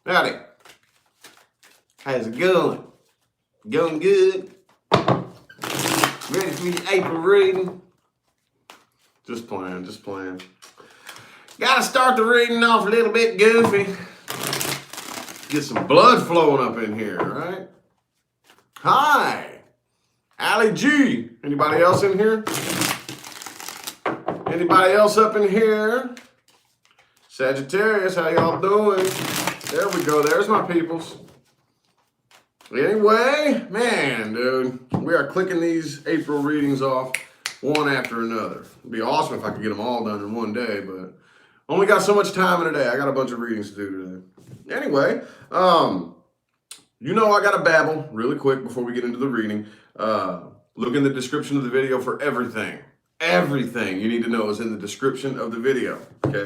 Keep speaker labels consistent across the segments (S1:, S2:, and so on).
S1: Howdy. How's it going? Going good? Ready for your April reading? Just playing. Gotta start the reading off a little bit goofy. Get some blood flowing up in here, right? Hi, Allie G. Anybody else in here? Anybody else up in here? Sagittarius, how y'all doing? There we go, there's my peoples. Anyway, man, dude, we are clicking these April readings off one after another. It'd be awesome if I could get them all done in one day, but only got so much time in a day. I got a bunch of readings to do today. Anyway, you know I gotta babble really quick before we get into the reading. Look in the description of the video for everything. Everything you need to know is in the description of the video, okay?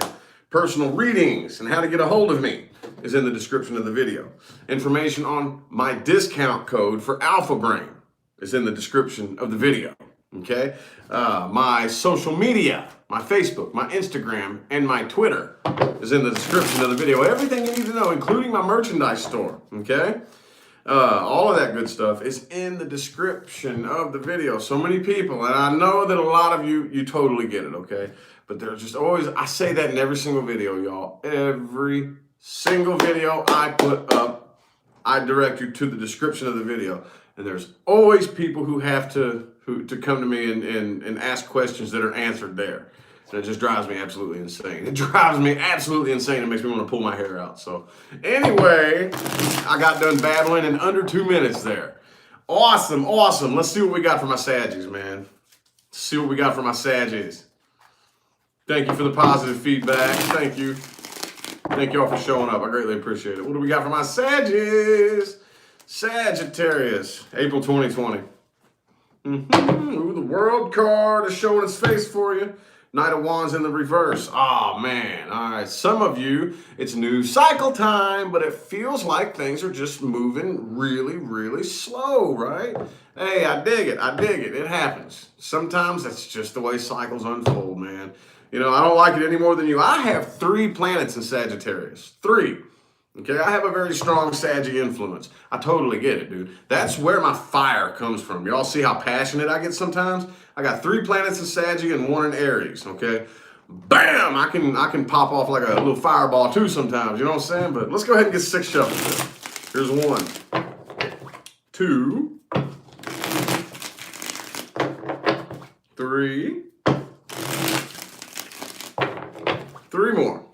S1: Personal readings and how to get a hold of me is in the description of the video. Information on my discount code for Alpha Brain is in the description of the video, okay? My social media, my Facebook, my Instagram, and my Twitter is in the description of the video. Everything you need to know, including my merchandise store, okay? All of that good stuff is in the description of the video. So many people, and I know that a lot of you totally get it, okay? But there's just always, I say that in every single video, y'all. Every single video I put up, I direct you to the description of the video. And there's always people who have to come to me and ask questions that are answered there. And it just drives me absolutely insane. It drives me absolutely insane. It makes me want to pull my hair out. So anyway, I got done babbling in under 2 minutes there. Awesome. Let's see what we got for my Saggies, man. Let's see what we got for my Saggies. Thank you for the positive feedback. Thank you. Thank you all for showing up. I greatly appreciate it. What do we got for my Saggies? Sagittarius, April 2020. Ooh, the World card is showing its face for you. Knight of Wands in the reverse. Oh, man. All right. Some of you, it's new cycle time, but it feels like things are just moving really, really slow, right? Hey, I dig it. It happens. Sometimes that's just the way cycles unfold, man. You know, I don't like it any more than you. I have 3 planets in Sagittarius. 3. Okay, I have a very strong Saggy influence. I totally get it, dude. That's where my fire comes from. Y'all see how passionate I get sometimes? I got 3 planets in Saggy and 1 in Aries, okay? Bam! I can pop off like a little fireball too sometimes, you know what I'm saying? But let's go ahead and get 6 shuffles. Here's 1, 2, 3, 3 more.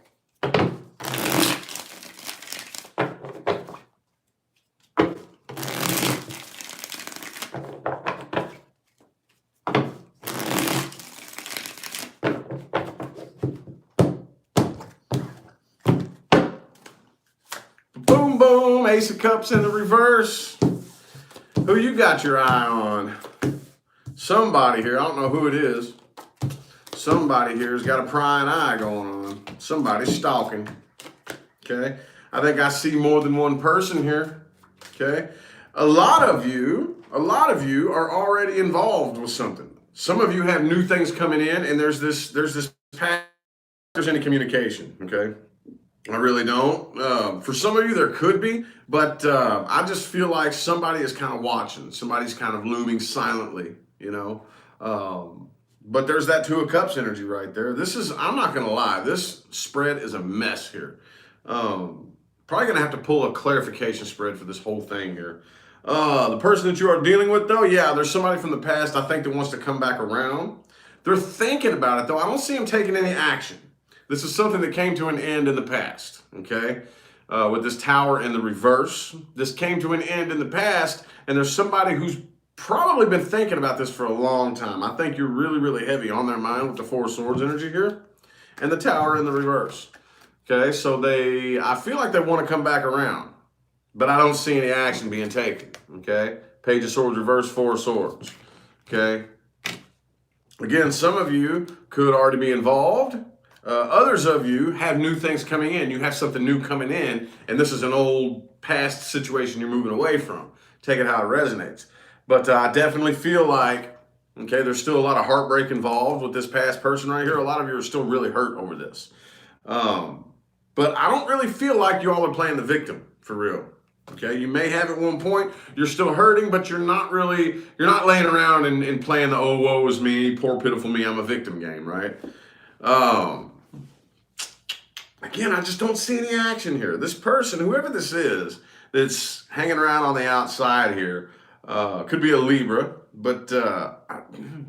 S1: Boom, boom, Ace of Cups in the reverse. Who you got your eye on? Somebody here, I don't know who it is. Somebody here has got a prying eye going on. Somebody's stalking, okay? I think I see more than one person here, okay? A lot of you are already involved with something. Some of you have new things coming in, and there's this path. There's any communication, okay? I really don't. For some of you, there could be, but I just feel like somebody is kind of watching. Somebody's kind of looming silently, you know? But there's that 2 of Cups energy right there. I'm not going to lie, this spread is a mess here. Probably going to have to pull a clarification spread for this whole thing here. The person that you are dealing with, though, yeah, there's somebody from the past, I think, that wants to come back around. They're thinking about it, though. I don't see them taking any action. This is something that came to an end in the past, okay? With this Tower in the reverse. This came to an end in the past, and there's somebody who's probably been thinking about this for a long time. I think you're really, really heavy on their mind with the 4 of Swords energy here and the Tower in the reverse. Okay, so I feel like they want to come back around, but I don't see any action being taken. Okay, Page of Swords reverse, 4 of Swords. Okay, again, some of you could already be involved. Others of you have new things coming in. You have something new coming in, and this is an old past situation you're moving away from. Take it how it resonates. But I definitely feel like, okay, there's still a lot of heartbreak involved with this past person right here. A lot of you are still really hurt over this. But I don't really feel like you all are playing the victim, for real. Okay, you may have at one point, you're still hurting, but you're not laying around and playing the, oh, woe is me, poor pitiful me, I'm a victim game, right? Again, I just don't see any action here. This person, whoever this is, that's hanging around on the outside here, could be a Libra, but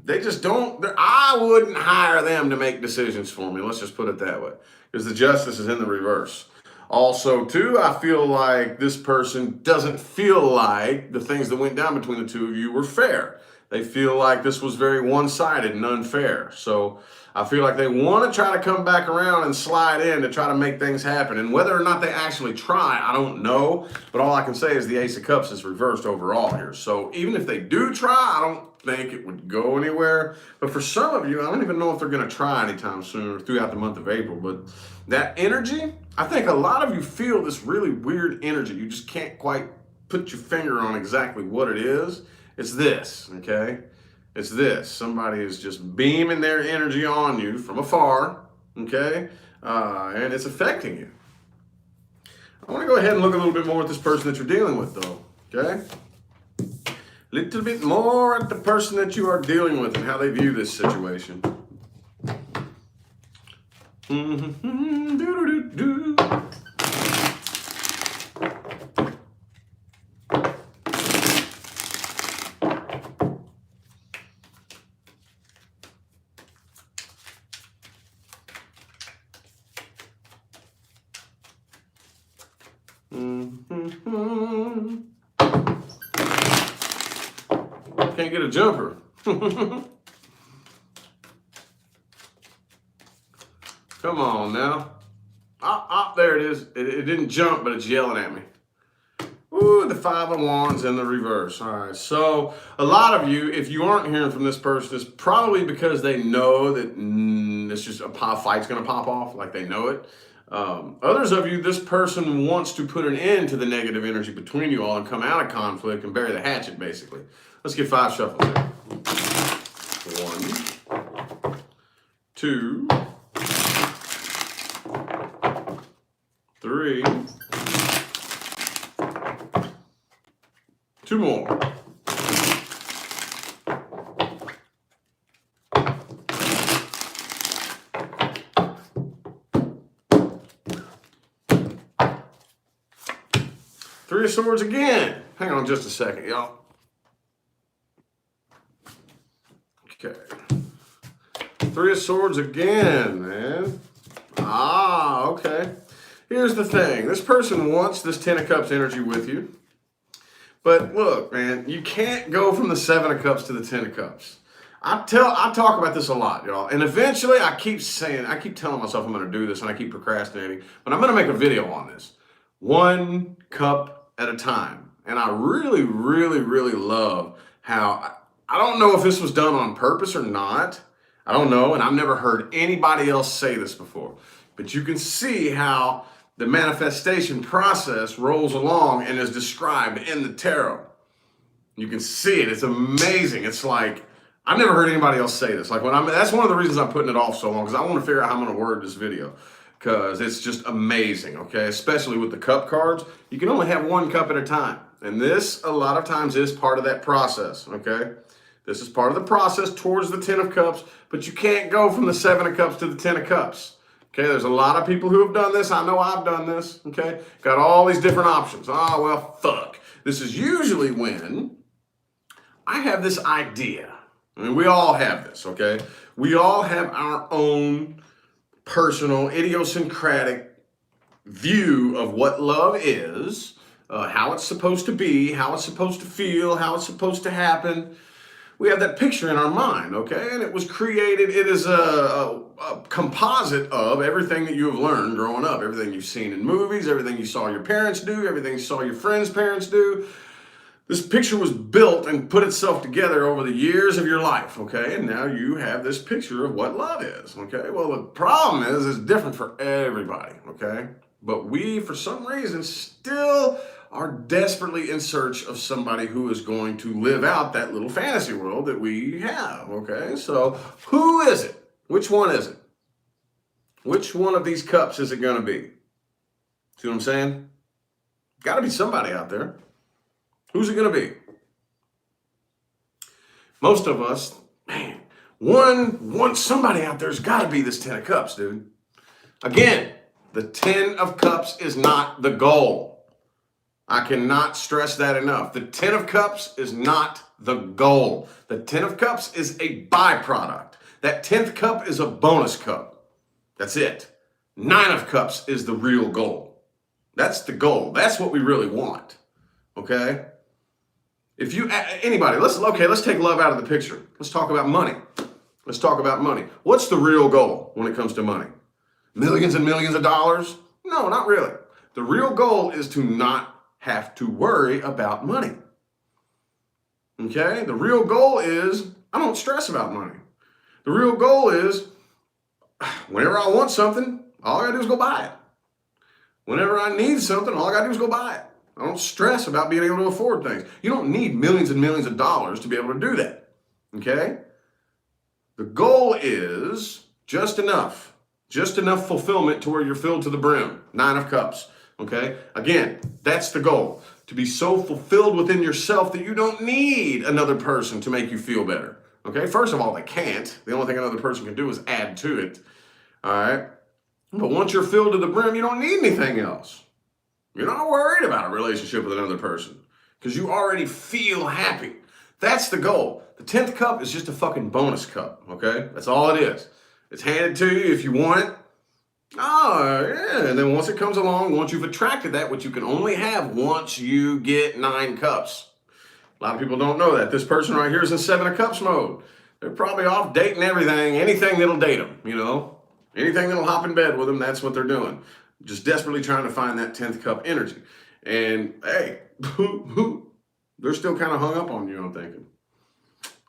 S1: they just don't, I wouldn't hire them to make decisions for me, let's just put it that way, because the justice is in the reverse. Also, too, I feel like this person doesn't feel like the things that went down between the two of you were fair. They feel like this was very one-sided and unfair. So I feel like they want to try to come back around and slide in to try to make things happen. And whether or not they actually try, I don't know. But all I can say is the Ace of Cups is reversed overall here. So even if they do try, I don't think it would go anywhere. But for some of you, I don't even know if they're going to try anytime soon or throughout the month of April. But that energy, I think a lot of you feel this really weird energy. You just can't quite put your finger on exactly what it is. It's this, okay? It's this. Somebody is just beaming their energy on you from afar, okay? And it's affecting you. I want to go ahead and look a little bit more at this person that you're dealing with, though, okay? A little bit more at the person that you are dealing with and how they view this situation. Can't get a jumper. Come on now. There it is. It didn't jump, but it's yelling at me. Ooh, the Five of Wands in the reverse. All right, so a lot of you, if you aren't hearing from this person, it's probably because they know that it's just a fight's going to pop off, like they know it. Others of you, this person wants to put an end to the negative energy between you all and come out of conflict and bury the hatchet, basically. Let's get 5 shuffles here. 1, 2, 3, 2 more. Three of Swords again. Hang on just a second, y'all. Okay. 3 of Swords again, man. Okay. Here's the thing. This person wants this 10 of Cups energy with you. But look, man, you can't go from the 7 of Cups to the 10 of Cups. I talk about this a lot, y'all. And eventually I keep telling myself I'm going to do this and I keep procrastinating. But I'm going to make a video on this. 1 cup at a time. And I really, really, really love how, I don't know if this was done on purpose or not. I don't know. And I've never heard anybody else say this before. But you can see how the manifestation process rolls along and is described in the tarot. You can see it. It's amazing. It's like, I've never heard anybody else say this. Like that's one of the reasons I'm putting it off so long, because I want to figure out how I'm going to word this video, because it's just amazing, okay? Especially with the cup cards. You can only have 1 cup at a time. And this, a lot of times, is part of that process, okay? This is part of the process towards the 10 of Cups, but you can't go from the 7 of Cups to the 10 of Cups. Okay, there's a lot of people who have done this. I know I've done this, okay? Got all these different options. Oh, well, fuck. This is usually when I have this idea. I mean, we all have this, okay? We all have our own personal, idiosyncratic view of what love is, how it's supposed to be, how it's supposed to feel, how it's supposed to happen. We have that picture in our mind, okay? And it was created, it is a composite of everything that you have learned growing up, everything you've seen in movies, everything you saw your parents do, everything you saw your friends' parents do. This picture was built and put itself together over the years of your life, okay? And now you have this picture of what love is, okay? Well, the problem is it's different for everybody, okay? But we, for some reason, still are desperately in search of somebody who is going to live out that little fantasy world that we have, okay? So who is it? Which one is it? Which one of these cups is it going to be? See what I'm saying? Got to be somebody out there. Who's it going to be? Most of us, man, somebody out there's got to be this 10 of cups, dude. Again, the 10 of cups is not the goal. I cannot stress that enough. The 10 of cups is not the goal. The 10 of cups is a byproduct. That 10th cup is a bonus cup. That's it. 9 of cups is the real goal. That's the goal. That's what we really want. Okay? If you, anybody, let's take love out of the picture. Let's talk about money. Let's talk about money. What's the real goal when it comes to money? Millions and millions of dollars? No, not really. The real goal is to not have to worry about money. Okay? The real goal is, I don't stress about money. The real goal is, whenever I want something, all I gotta do is go buy it. Whenever I need something, all I gotta do is go buy it. I don't stress about being able to afford things. You don't need millions and millions of dollars to be able to do that. Okay? The goal is just enough fulfillment to where you're filled to the brim. 9 of cups. Okay? Again, that's the goal. To be so fulfilled within yourself that you don't need another person to make you feel better. Okay? First of all, they can't. The only thing another person can do is add to it. All right? But once you're filled to the brim, you don't need anything else. You're not worried about a relationship with another person because you already feel happy. That's the goal. The 10th cup is just a fucking bonus cup, okay? That's all it is. It's handed to you if you want it. Oh, yeah. And then once it comes along, once you've attracted that, which you can only have once you get 9 cups. A lot of people don't know that. This person right here is in 7 of cups mode. They're probably off dating everything, anything that'll date them, you know? Anything that'll hop in bed with them, that's what they're doing. Just desperately trying to find that 10th cup energy. And hey, they're still kind of hung up on you, I'm thinking.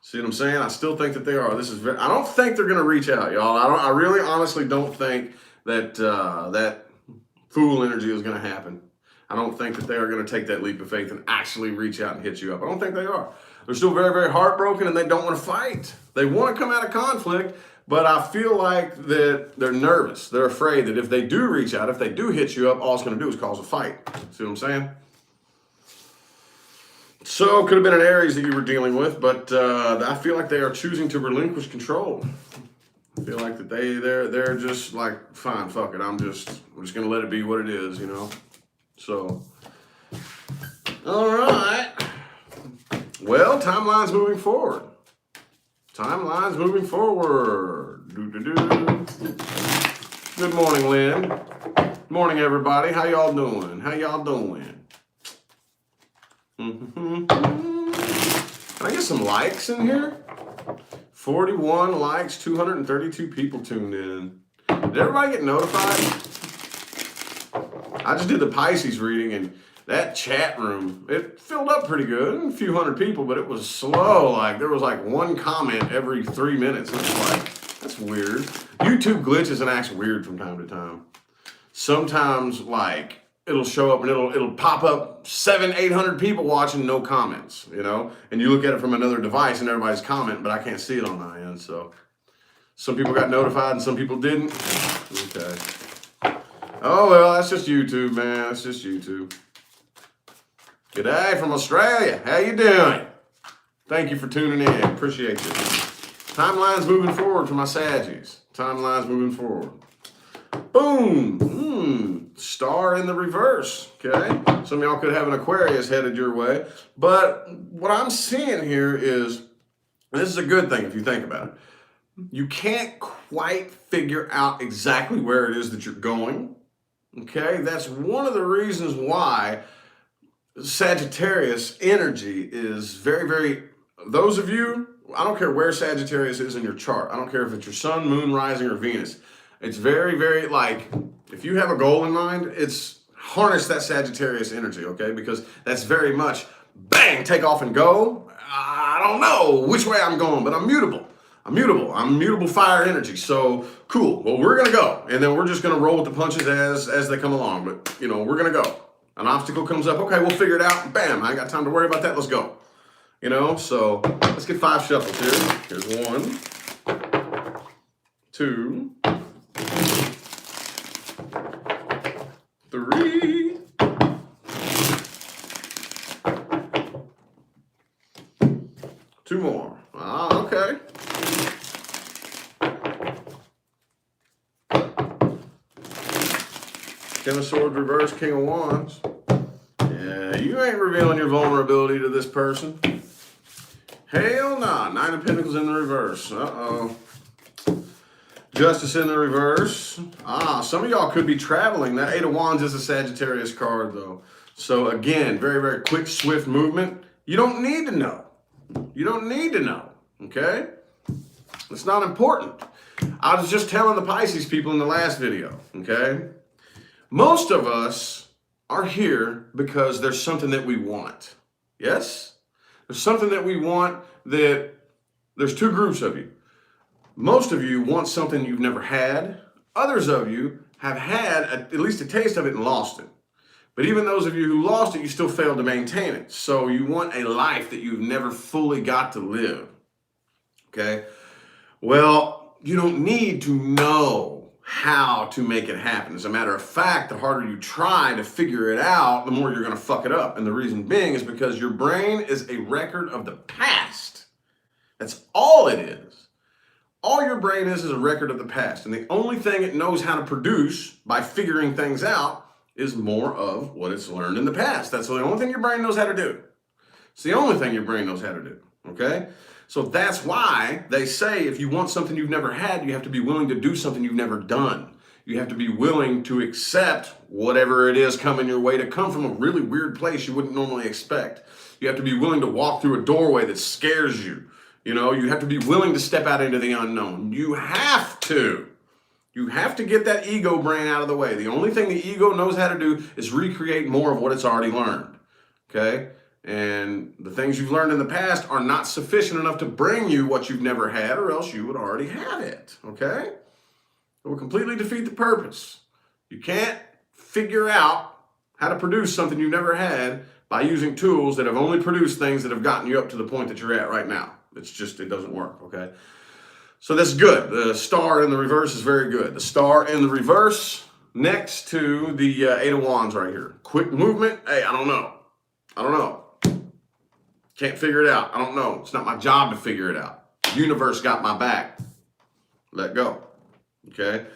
S1: See what I'm saying? I still think that they are. I don't think they're going to reach out, y'all. I really honestly don't think that that fool energy is going to happen. I don't think that they are going to take that leap of faith and actually reach out and hit you up. I don't think they are. They're still very, very heartbroken and they don't want to fight. They want to come out of conflict. But I feel like that they're nervous. They're afraid that if they do reach out, if they do hit you up, all it's going to do is cause a fight. See what I'm saying? So, could have been an Aries that you were dealing with, but I feel like they are choosing to relinquish control. I feel like that they're just like, fine, fuck it. I'm just going to let it be what it is, you know? So, all right. Well, timeline's moving forward. Timeline's moving forward. Good morning, Lynn. Good morning, everybody. How y'all doing? How y'all doing? Can I get some likes in here? 41 likes, 232 people tuned in. Did everybody get notified? I just did the Pisces reading and that chat room, it filled up pretty good, a few hundred people, but it was slow. Like there was like one comment every 3 minutes. It's like, that's weird. YouTube glitches and acts weird from time to time. Sometimes like it'll show up and it'll pop up 700-800 people watching, no comments, you know? And you look at it from another device and everybody's commenting, but I can't see it on my end. So some people got notified and some people didn't. Okay. Oh, well, that's just YouTube, man. That's just YouTube. G'day from Australia. How you doing? Thank you for tuning in. Appreciate you. Timeline's moving forward for my Saggies. Timeline's moving forward. Boom. Star in the reverse. Okay. Some of y'all could have an Aquarius headed your way. But what I'm seeing here is, and this is a good thing if you think about it, you can't quite figure out exactly where it is that you're going. Okay. That's one of the reasons why Sagittarius energy is very, very, those of you, I don't care where Sagittarius is in your chart. I don't care if it's your sun, moon, rising, or Venus. It's very, very like, if you have a goal in mind, it's harness that Sagittarius energy, okay? Because that's very much, bang, take off and go. I don't know which way I'm going, but I'm mutable. I'm mutable fire energy. So cool. Well, we're going to go. And then we're just going to roll with the punches as they come along. But, you know, we're going to go. An obstacle comes up. Okay, we'll figure it out. Bam. I ain't got time to worry about that. Let's go. You know, so let's get 5 shuffles here. Here's 1, 2, 3. 2 more. Ah, okay. Ten of Swords reverse, King of Wands. Yeah, you ain't revealing your vulnerability to this person. Hell nah. 9 of Pentacles in the reverse. Uh-oh. Justice in the reverse. Ah, some of y'all could be traveling. That 8 of Wands is a Sagittarius card, though. So, again, very, very quick, swift movement. You don't need to know. You don't need to know, okay? It's not important. I was just telling the Pisces people in the last video, okay? Most of us are here because there's something that we want. Yes? There's something that we want that there's 2 groups of you. Most of you want something you've never had. Others of you have had at least a taste of it and lost it. But even those of you who lost it, you still failed to maintain it. So you want a life that you've never fully got to live. Okay? Well, you don't need to know how to make it happen. As a matter of fact, the harder you try to figure it out, the more you're going to fuck it up. And the reason being is because your brain is a record of the past. That's all it is. All your brain is a record of the past. And the only thing it knows how to produce by figuring things out is more of what it's learned in the past. That's the only thing your brain knows how to do. It's the only thing your brain knows how to do, okay? So that's why they say if you want something you've never had, you have to be willing to do something you've never done. You have to be willing to accept whatever it is coming your way to come from a really weird place you wouldn't normally expect. You have to be willing to walk through a doorway that scares you. You know, you have to be willing to step out into the unknown. You have to. You have to get that ego brain out of the way. The only thing the ego knows how to do is recreate more of what it's already learned. Okay? And the things you've learned in the past are not sufficient enough to bring you what you've never had, or else you would already have it. Okay? It will completely defeat the purpose. You can't figure out how to produce something you've never had by using tools that have only produced things that have gotten you up to the point that you're at right now. It's just, it doesn't work, okay? So that's good. The star in the reverse is very good. The star in the reverse next to the 8 of Wands right here. Quick movement. Hey, I don't know. I don't know. Can't figure it out. I don't know. It's not my job to figure it out. Universe got my back. Let go. Okay?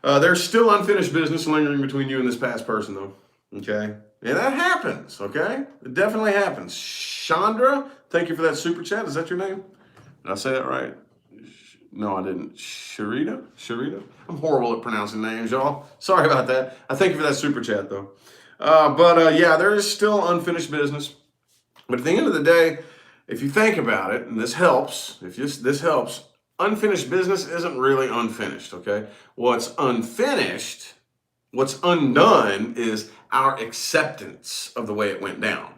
S1: There's still unfinished business lingering between you and this past person, though. Okay? And that happens, okay? It definitely happens. Chandra, thank you for that super chat. Is that your name? Did I say that right? No, I didn't. Sharita? I'm horrible at pronouncing names, y'all. Sorry about that. I thank you for that super chat, though. Yeah, there is still unfinished business. But at the end of the day, if you think about it, and this helps, this helps, unfinished business isn't really unfinished, okay? What's unfinished, what's undone is our acceptance of the way it went down,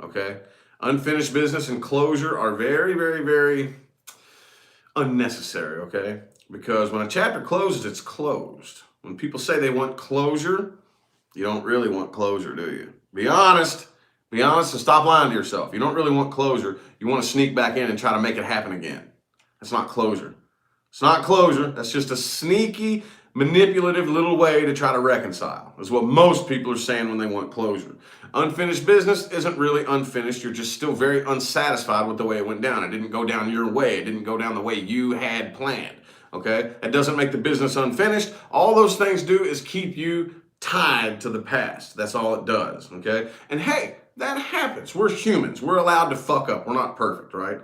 S1: okay? Unfinished business and closure are very, very, very unnecessary, okay? Because when a chapter closes, it's closed. When people say they want closure, you don't really want closure, do you? Be honest and stop lying to yourself. You don't really want closure. You want to sneak back in and try to make it happen again. That's not closure. It's not closure. That's just a sneaky, manipulative little way to try to reconcile. Is what most people are saying when they want closure. Unfinished business isn't really unfinished. You're just still very unsatisfied with the way it went down. It didn't go down your way. It didn't go down the way you had planned. Okay? That doesn't make the business unfinished. All those things do is keep you tied to the past. That's all it does. Okay? And hey, that happens. We're humans. We're allowed to fuck up. We're not perfect, right?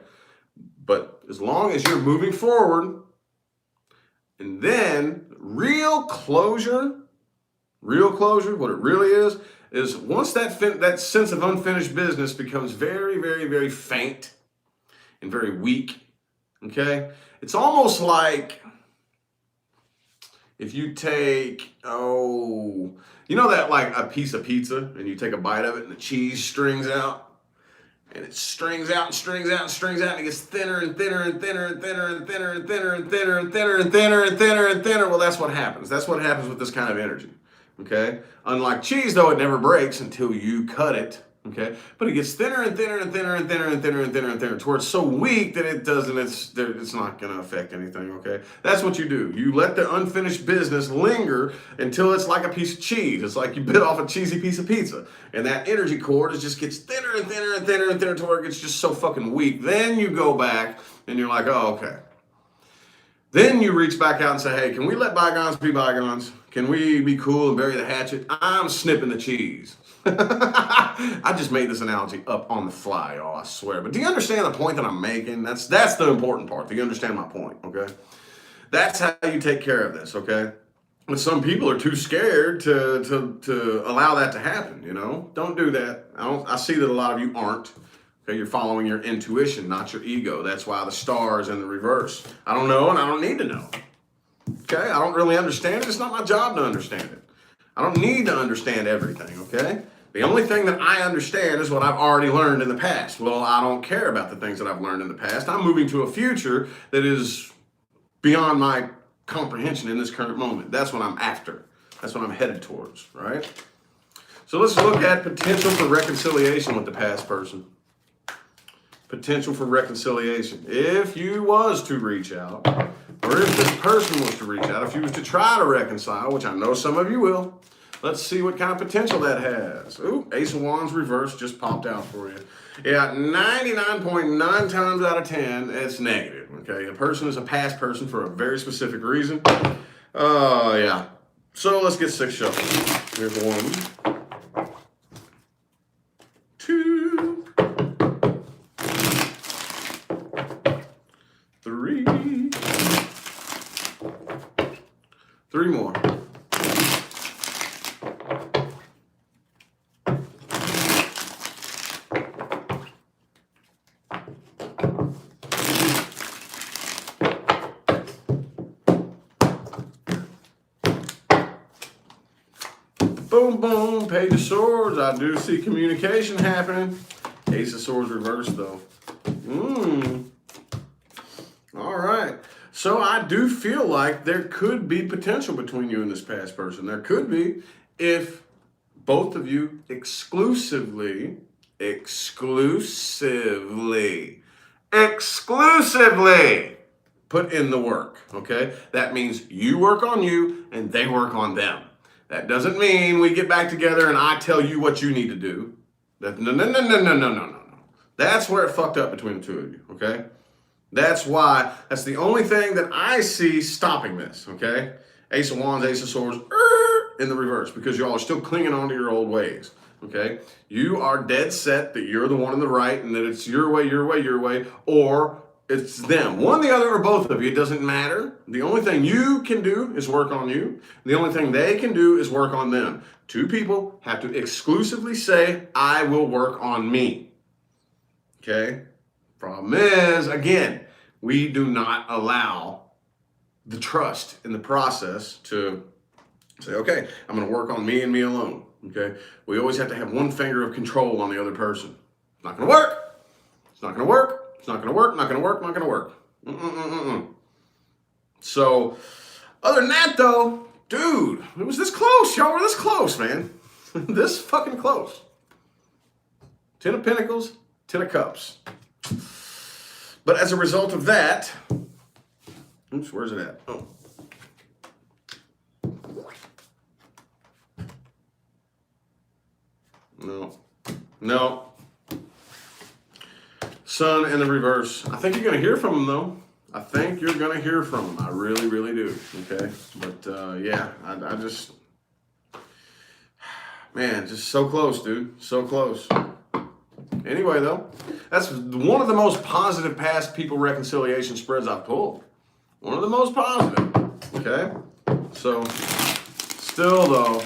S1: But as long as you're moving forward, and then real closure, what it really is once that sense of unfinished business becomes very, very, very faint and very weak, okay? It's almost like if you take, you know that like a piece of pizza and you take a bite of it and the cheese strings out? And it strings out and strings out and strings out and it gets thinner and thinner and thinner and thinner and thinner and thinner and thinner and thinner and thinner and thinner and thinner. Well, that's what happens. That's what happens with this kind of energy. Okay? Unlike cheese, though, it never breaks until you cut it Okay, but it gets thinner and thinner and thinner and thinner and thinner and thinner and thinner, to where it's so weak that it's not going to affect anything. Okay, that's what you do. You let the unfinished business linger until it's like a piece of cheese. It's like you bit off a cheesy piece of pizza, and that energy cord just gets thinner and thinner and thinner and thinner, to where it gets just so fucking weak. Then you go back and you're like, oh, okay. Then you reach back out and say, hey, can we let bygones be bygones? Can we be cool and bury the hatchet? I'm snipping the cheese. I just made this analogy up on the fly, y'all, I swear. But do you understand the point that I'm making? That's the important part. Do you understand my point, okay? That's how you take care of this, okay? But some people are too scared to allow that to happen, you know? Don't do that. I see that a lot of you aren't. Okay, you're following your intuition, not your ego. That's why the star is in the reverse. I don't know, and I don't need to know. Okay, I don't really understand it. It's not my job to understand it. I don't need to understand everything, okay? The only thing that I understand is what I've already learned in the past. Well, I don't care about the things that I've learned in the past. I'm moving to a future that is beyond my comprehension in this current moment. That's what I'm after. That's what I'm headed towards, right? So let's look at potential for reconciliation with the past person. Potential for reconciliation. If you was to reach out, or if this person was to reach out, if you was to try to reconcile, which I know some of you will, let's see what kind of potential that has. Ooh, Ace of Wands reverse just popped out for you. Yeah, 99.9 times out of 10, it's negative, okay? A person is a past person for a very specific reason. Yeah. So let's get 6 shuffles. Here's 1, 2, 3. 3 more. Boom, boom, Page of Swords. I do see communication happening. Ace of Swords reversed, though. All right. So I do feel like there could be potential between you and this past person. There could be, if both of you exclusively put in the work, okay? That means you work on you and they work on them. That doesn't mean we get back together and I tell you what you need to do. No. That's where it fucked up between the two of you, okay? That's the only thing that I see stopping this, okay? Ace of Wands, Ace of Swords, in the reverse, because y'all are still clinging on to your old ways, okay? You are dead set that you're the one in the right and that it's your way, or it's them. One, the other, or both of you. It doesn't matter. The only thing you can do is work on you. The only thing they can do is work on them. Two people have to exclusively say, I will work on me, okay? Problem is, again, we do not allow the trust in the process to say, okay, I'm going to work on me and me alone, okay? We always have to have one finger of control on the other person. It's not going to work. It's not going to work. It's not going to work. Not going to work. Not going to work. So, other than that, though, dude, it was this close. Y'all were this close, man. This fucking close. 10 of Pentacles, 10 of Cups. But as a result of that, oops, where's it at? Oh. No. Sun in the reverse. I think you're going to hear from him, though. I think you're going to hear from him. I really, really do. Okay? But, yeah, I just... Man, just so close, dude. So close. Anyway, though, that's one of the most positive past people reconciliation spreads I've pulled. One of the most positive. Okay? So, still, though,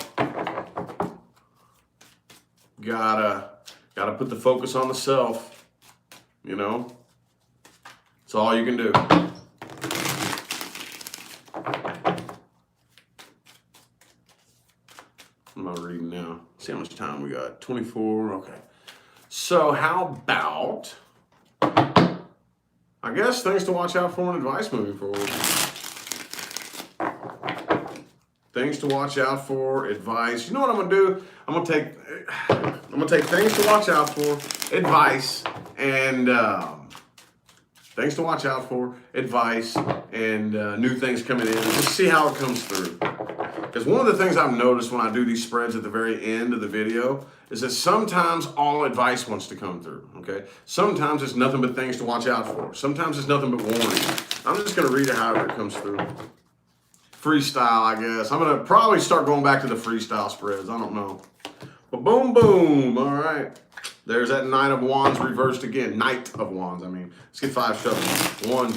S1: gotta put the focus on the self. You know? It's all you can do. What am I reading now? See how much time we got. 24. Okay. So how about, I guess, things to watch out for and advice moving forward. things to watch out for, advice. You know what I'm gonna do? I'm gonna take things to watch out for, advice, and things to watch out for, advice, and new things coming in. Just see how it comes through. Because one of the things I've noticed when I do these spreads at the very end of the video is that sometimes all advice wants to come through, okay? Sometimes it's nothing but things to watch out for. Sometimes it's nothing but warnings. I'm just gonna read it however it comes through. Freestyle, I guess. I'm gonna probably start going back to the freestyle spreads. I don't know. But boom, boom. All right. There's that Knight of Wands reversed again. Knight of Wands, I mean. Let's get 5 shovels. 1,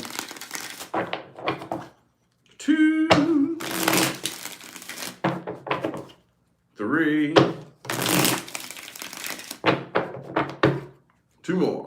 S1: 2, 3. 2 more.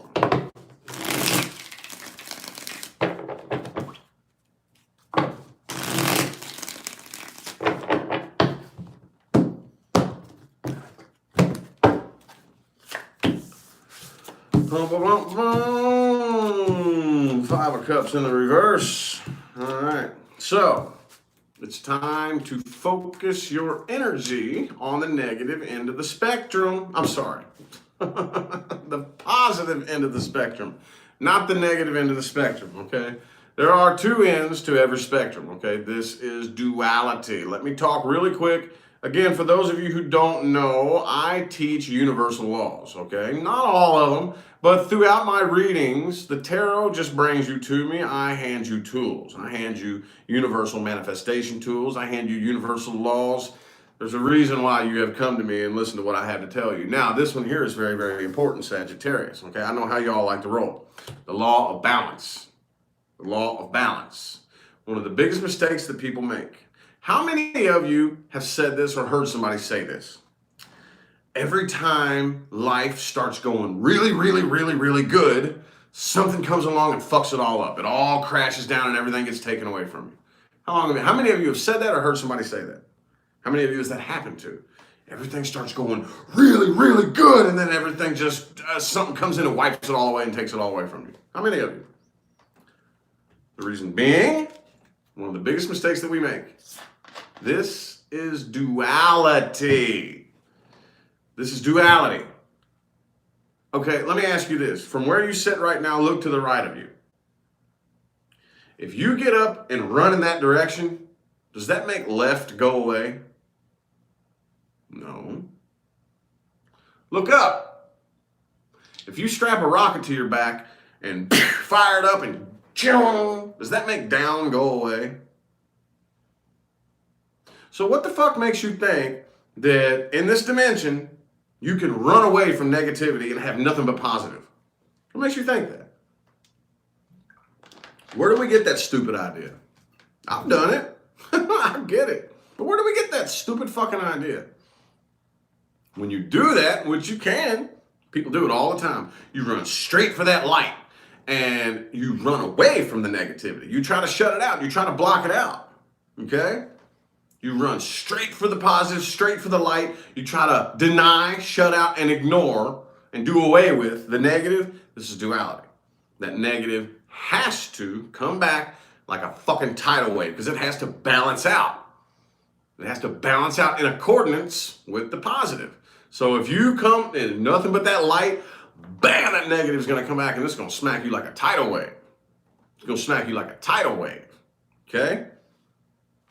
S1: Five of Cups in the reverse. All right. So it's time to focus your energy on the negative end of the spectrum. I'm sorry. The positive end of the spectrum, not the negative end of the spectrum, okay? There are 2 ends to every spectrum, okay? This is duality. Let me talk really quick. Again, for those of you who don't know, I teach universal laws, okay? Not all of them, but throughout my readings, the tarot just brings you to me. I hand you tools. I hand you universal manifestation tools. I hand you universal laws. There's a reason why you have come to me and listened to what I have to tell you. Now, this one here is very, very important, Sagittarius, okay? I know how y'all like to roll. The law of balance. The law of balance. One of the biggest mistakes that people make. How many of you have said this or heard somebody say this? Every time life starts going really, really, really, really good, something comes along and fucks it all up. It all crashes down and everything gets taken away from you. How many of you have said that or heard somebody say that? How many of you has that happened to? Everything starts going really, really good and then everything just, something comes in and wipes it all away and takes it all away from you. How many of you? The reason being, one of the biggest mistakes that we make. This is duality. This is duality. Okay, let me ask you this. From where you sit right now, look to the right of you. If you get up and run in that direction, does that make left go away? No. Look up. If you strap a rocket to your back and fire it up and does that make down go away? So what the fuck makes you think that in this dimension, you can run away from negativity and have nothing but positive? What makes you think that? Where do we get that stupid idea? I've done it. I get it. But where do we get that stupid fucking idea? When you do that, which you can, people do it all the time. You run straight for that light and you run away from the negativity. You try to shut it out. You try to block it out. Okay? You run straight for the positive, straight for the light. You try to deny, shut out, and ignore and do away with the negative. This is duality. That negative has to come back like a fucking tidal wave because it has to balance out. It has to balance out in accordance with the positive. So if you come in nothing but that light, bam, that negative is going to come back and it's going to smack you like a tidal wave. It's going to smack you like a tidal wave. Okay?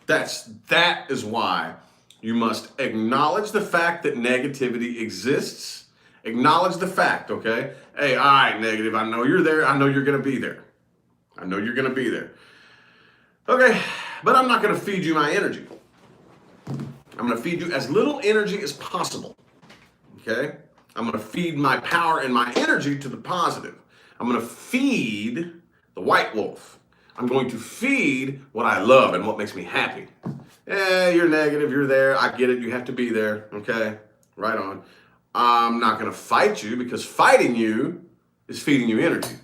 S1: That is why you must acknowledge the fact that negativity exists. Acknowledge the fact, okay? Hey, all right, negative, I know you're there. I know you're going to be there. I know you're going to be there. Okay, but I'm not going to feed you my energy. I'm going to feed you as little energy as possible, okay? I'm going to feed my power and my energy to the positive. I'm going to feed the white wolf. I'm going to feed what I love and what makes me happy. You're negative, you're there, I get it, you have to be there, okay? Right on. I'm not going to fight you because fighting you is feeding you energy.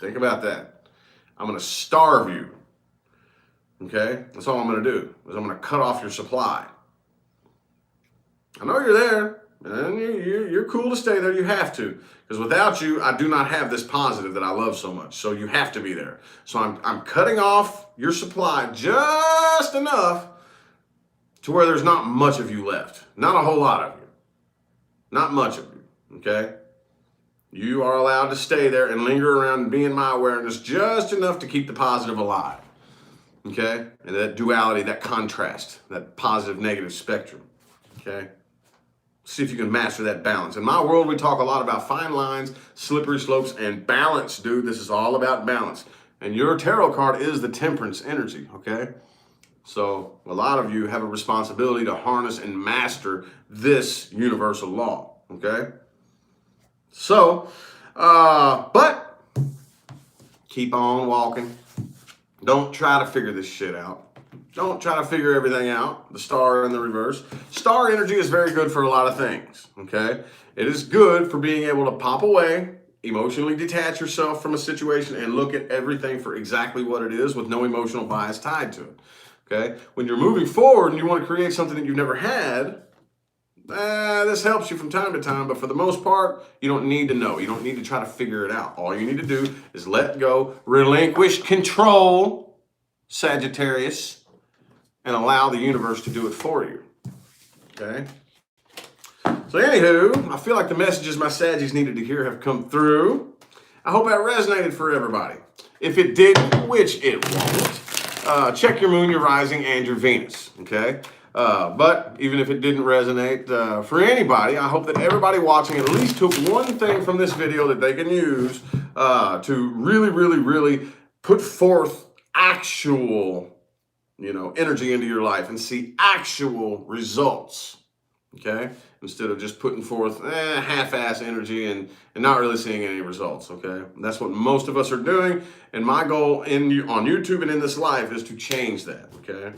S1: Think about that. I'm going to starve you, okay? That's all I'm going to do, is I'm going to cut off your supply. I know you're there, and you're cool to stay there, you have to. Because without you, I do not have this positive that I love so much. So you have to be there. So I'm cutting off your supply just enough to where there's not much of you left. Not a whole lot of you. Not much of you, okay? You are allowed to stay there and linger around and be in my awareness just enough to keep the positive alive, okay? And that duality, that contrast, that positive-negative spectrum, okay? See if you can master that balance. In my world, we talk a lot about fine lines, slippery slopes, and balance, dude. This is all about balance. And your tarot card is the temperance energy, okay? So a lot of you have a responsibility to harness and master this universal law, okay? So, but keep on walking. Don't try to figure this shit out. Don't try to figure everything out. The star in the reverse. Star energy is very good for a lot of things, okay? It is good for being able to pop away, emotionally detach yourself from a situation and look at everything for exactly what it is with no emotional bias tied to it, okay? When you're moving forward and you want to create something that you've never had, this helps you from time to time, but for the most part, you don't need to know. You don't need to try to figure it out. All you need to do is let go, relinquish control, Sagittarius, and allow the universe to do it for you, okay? So anywho, I feel like the messages my Saggies needed to hear have come through. I hope that resonated for everybody. If it didn't, which it won't, check your moon, your rising, and your Venus, okay? But even if it didn't resonate for anybody, I hope that everybody watching at least took one thing from this video that they can use to really, really, really put forth actual, energy into your life and see actual results, okay? Instead of just putting forth half-ass energy and not really seeing any results, okay? That's what most of us are doing, and my goal on YouTube and in this life is to change that, okay?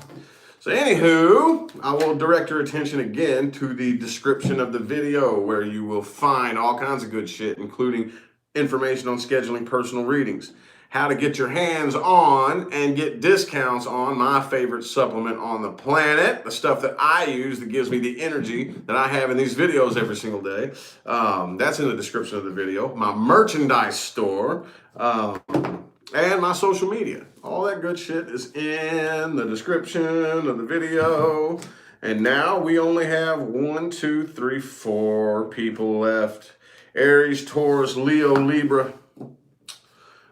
S1: So anywho, I will direct your attention again to the description of the video where you will find all kinds of good shit, including information on scheduling personal readings, how to get your hands on and get discounts on my favorite supplement on the planet, the stuff that I use that gives me the energy that I have in these videos every single day. That's in the description of the video. My merchandise store, and my social media. All that good shit is in the description of the video. And now we only have 1, 2, 3, 4 people left. Aries, Taurus, Leo, Libra.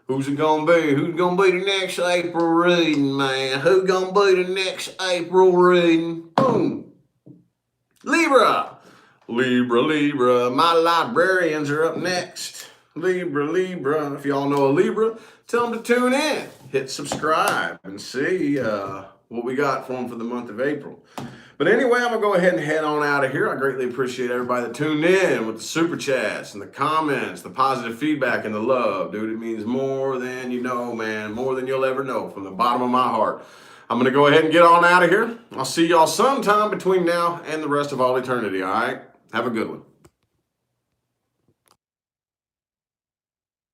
S1: Who's it gonna be? Who's gonna be the next April reading, man? Who's gonna be the next April reading? Boom. Libra. Libra, Libra. My librarians are up next. Libra, Libra. If y'all know a Libra, tell them to tune in. Hit subscribe and see what we got for them for the month of April. But anyway, I'm going to go ahead and head on out of here. I greatly appreciate everybody that tuned in with the super chats and the comments, the positive feedback and the love. Dude, it means more than you know, man. More than you'll ever know from the bottom of my heart. I'm going to go ahead and get on out of here. I'll see y'all sometime between now and the rest of all eternity, all right? Have a good one.